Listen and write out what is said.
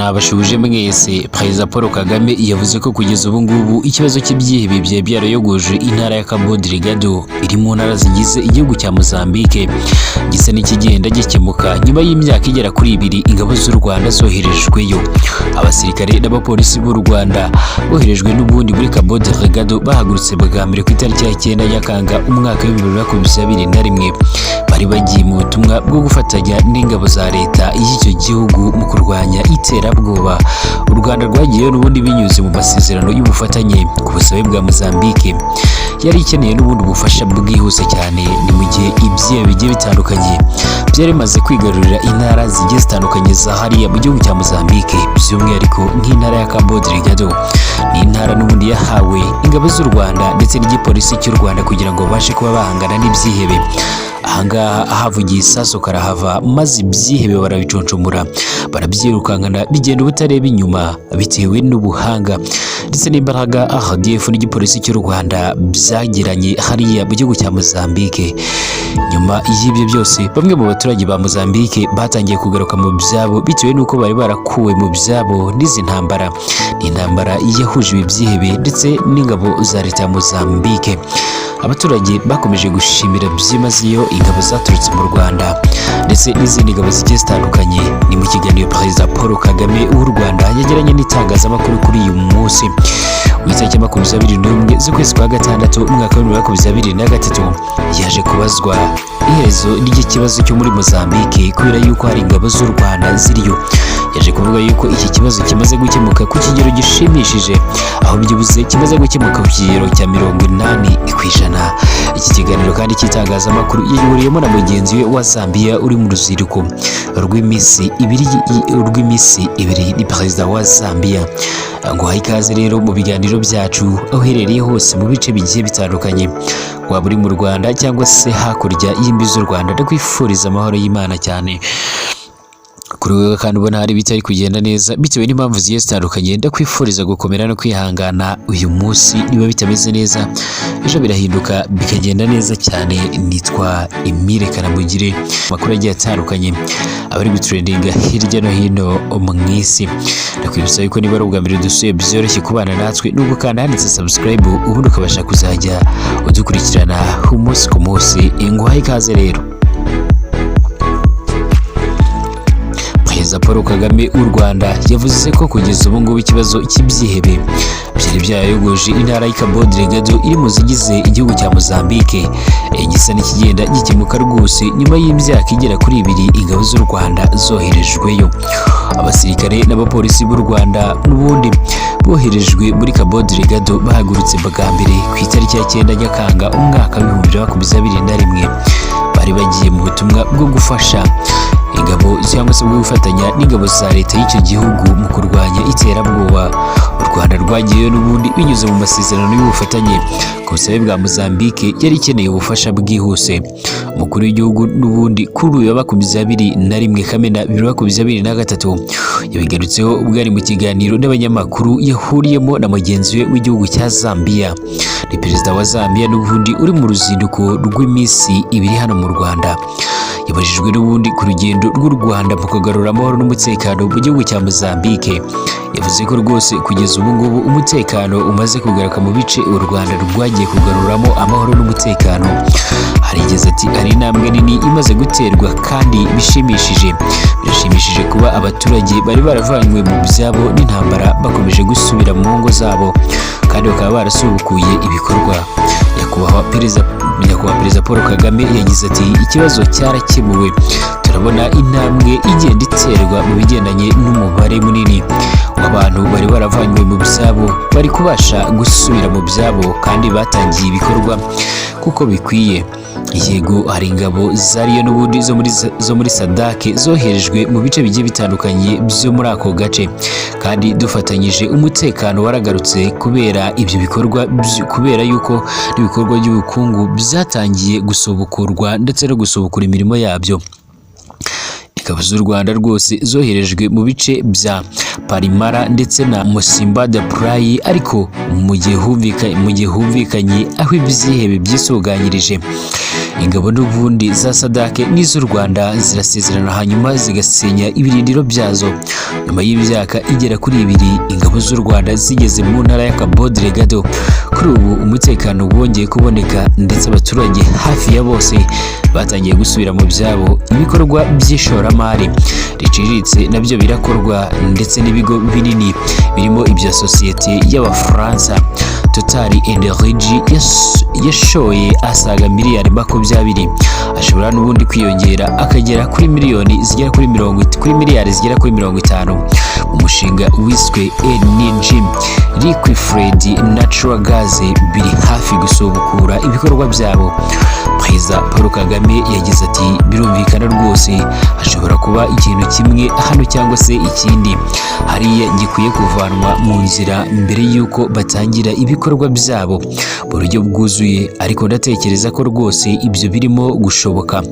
nabashuje mwese. Perezida Paul Kagame yavuze ko kugeza ubu ngubu ikibazo cy'ibyihebe bye byarayogoje intara ya Cabo Delgado iri mu ntara zigize igihugu cya Mozambique gisa n'ikigenda gikemuka nyuma y'imyaka igera kuri 2 ingabo z'u Rwanda zoherejweyo. Abasirikare n'abapolisi b'u Rwanda boherejwe n'ubundi muri Cabo Delgado bahagurutse bwa mbere ku itariki ya 9 Nyakanga umwaka wa 2021 bari bagiye mu butumwa bwo gufatanya n'ingabo za leta y'icyo gihugu mu kurwanya iterabwoba. U Rwanda rwagiye n'ubundi binyuze mu masezerano y'ubufatanye ku busabe bwa Mozambique yari ikeneye n'ubundi bufasha bwihuse cyane. Ni mu gihe ibyihe bigiye bitandukanye byari maze kwigarurira intara zigiye zitandukanye za hariya mu gihugu cya Mozambique, by'umwihariko nk'intara ya Cabo Delgado. Ni intara n'ubundi yahawe ingabo z'u Rwanda ndetse n'igipolisi cy'u Rwanda kugira ngo babashe kuba bahangana n'ibyihebe. Ahangaha ahavugiye isaso karahava maze ibyihebe barabiconcomura barabyirukankana bigenda ubutareba inyuma bitewe n'ubuhanga ndetse n'imbaraga RDF n'igipolisi cy'u Rwanda byagiranye hariya mu gihugu cya Mozambique. Nyuma y'ibyo byose bamwe mu baturage ba Mozambique batangiye kugaruka mu byabo bitewe n'uko bari barakuwe mu byabo n'izi ntambara. Ni intambara yahuje ibyihebe ndetse n'ingabo za leta ya Mozambique. Abaturage bakomeje gushimira byimazeyo ingabo zaturutse mu Rwanda ndetse n'izindi ngabo zigiye zitandukanye. Ni mu kiganiro Perezida Paul Kagame w'u Rwanda yagiranye n'itangazamakuru kuri uyu munsi w'itariki 21 z'ukwezi kwa gatandatu umwaka wa 2023 yaje kubazwa iherezo ry'ikibazo cyo muri Mozambique kubera yuko hari ingabo z'u Rwanda ziriyo. Yaje kuvuga yuko iki kibazo kimaze gukemuka ku kigero gishimishije, aho byibuze kimaze gukemuka ku kigero cya 80%. Iki kiganiro kandi cy'itangazamakuru yihuriyemo na mugenzi we wa Zambia uri mu ruzinduko rw'iminsi ibiri ni Perezida wa Zambia. Ngo hayikaze rero mu biganiro byacu aho uherereye hose mu bice bigiye bitandukanye, waba uri mu Rwanda cyangwa se hakurya y'imbibi z'u Rwanda. Ndakwifuriza amahoro y'Imana cyane kuri wewe kandi ubona hari bitari kugenda neza bitewe n'impamvu zigiye zitandukanye. Ndakwifuriza gukomera no kwihangana. Uyu munsi niba bitameze neza ejo birahinduka bikagenda neza cyane. Nitwa Emile Kanamugire. Amakuru agiye atandukanye abari gutrendinga hirya no hino mu isi. Ndakwibutsa yuko niba ari ubwa mbere dusuye byoroshye kubana natwe nubwo kandi handitse subscribe ubundi ukabasha kuzajya udukurikirana umunsi ku munsi. Nguhaye ikaze rero. Perezida Paul Kagame w'u Rwanda yavuze ko kugeza ubu ngubu ikibazo cy'ibyihebe byari byayogoje intara ya Cabo Delgado iri mu zigize igihugu cya Mozambique gisa n'ikigenda gikemuka rwose nyuma y'imyaka igera kuri 2 ingabo z'u Rwanda zoherejweyo. Abasirikare n'abapolisi b'u Rwanda n'ubundi boherejwe muri Cabo Delgado bahagurutse bwa mbere ku itariki ya 9 Nyakanga umwaka wa 2021 bari bagiye mu butumwa bwo gufasha ingabo cyangwa se bwo gufatanya n'ingabo za leta y'icyo gihugu mu kurwanya iterabwoba. U Rwanda rwagiye n'ubundi binyuze mu masezerano y'ubufatanye ku busabe bwa Mozambique yari ikeneye ubufasha bwihuse. Umukuru w'igihugu n'ubundi kuri uyu wa 21 Kamena 2023 yabigarutseho ubwo ari mu kiganiro n'abanyamakuru yahuriyemo na mugenzi we w'igihugu cya Zambia. Ni Perezida wa Zambia n'ubundi uri mu ruzinduko rw'iminsi 2 hano mu Rwanda. Yabajijwe n'ubundi ku rugendo rw'u Rwanda mu kugarura amahoro n'umutekano mu gihugu cya Mozambique. Yavuze ko rwose kugeza ubu ngubu umutekano umaze kugaruka mu bice u Rwanda rwagiye kugaruramo amahoro n'umutekano. Harigeze ati ari intambwe nini imaze guterwa kandi bishimishije. Birashimishije kuba abaturage bari baravanywe mu byabo n'intambara bakomeje gusubira mu ngo zabo kandi bakaba barasubukuye ibikorwa. Nyakubahwa Perezida Paul Kagame yagize ati ikibazo cyarakemuwe, turabona intambwe igenda iterwa mu bigendanye n'umubare munini w'abantu bari baravanywe mu byabo bari kubasha gusubira mu byabo kandi batangiye ibikorwa kuko bikwiye. Yego hari ingabo zariyo n'ubundi zo muri SADC zoherejwe mu bice bigiye bitandukanye byo muri ako gace kandi dufatanyije umutekano waragarutse kubera ibyo bikorwa, kubera yuko n'ibikorwa by'ubukungu byatangiye gusobukurwa ndetse no gusubukura imirimo yabyo. Ingabo z'u Rwanda rwose zoherejwe mu bice bya Parimara ndetse na Musimba de Praia, ariko mu gihe humvikanye aho ibyihebe byisuganyirije ingabo n'ubundi za SADC n'iz'u Rwanda zirasezerana hanyuma zigasenya ibirindiro byazo. Nyuma y'imyaka igera kuri 2 ingabo z'u Rwanda zigeze mu ntara ya Cabo Delgado, kuri ubu umutekano wongeye kuboneka ndetse abaturage hafi ya bose batangiye gusubira mu byabo. Ibikorwa by'ishoramari riciriritse nabyo birakorwa ndetse n'ibigo binini birimo ibya sosiyete y'Abafaransa Total Energy yashoye asaga miliyari 20, ashobora n'ubundi kwiyongera akagera kuri miliyari zigera kuri 50 umushinga wiswe NG Liquefied Natural Gas biri hafi gusubukura ibikorwa byabo. Perezida Paul Kagame yagize ati birumvikana rwose hashobora kuba ikintu kimwe hano cyangwa se ikindi hariya gikwiye kuvanwa mu nzira mbere y'uko batangira ibikorwa byabo mu buryo bwuzuye, ariko ndatekereza ko rwose ibyo birimo gushoboka.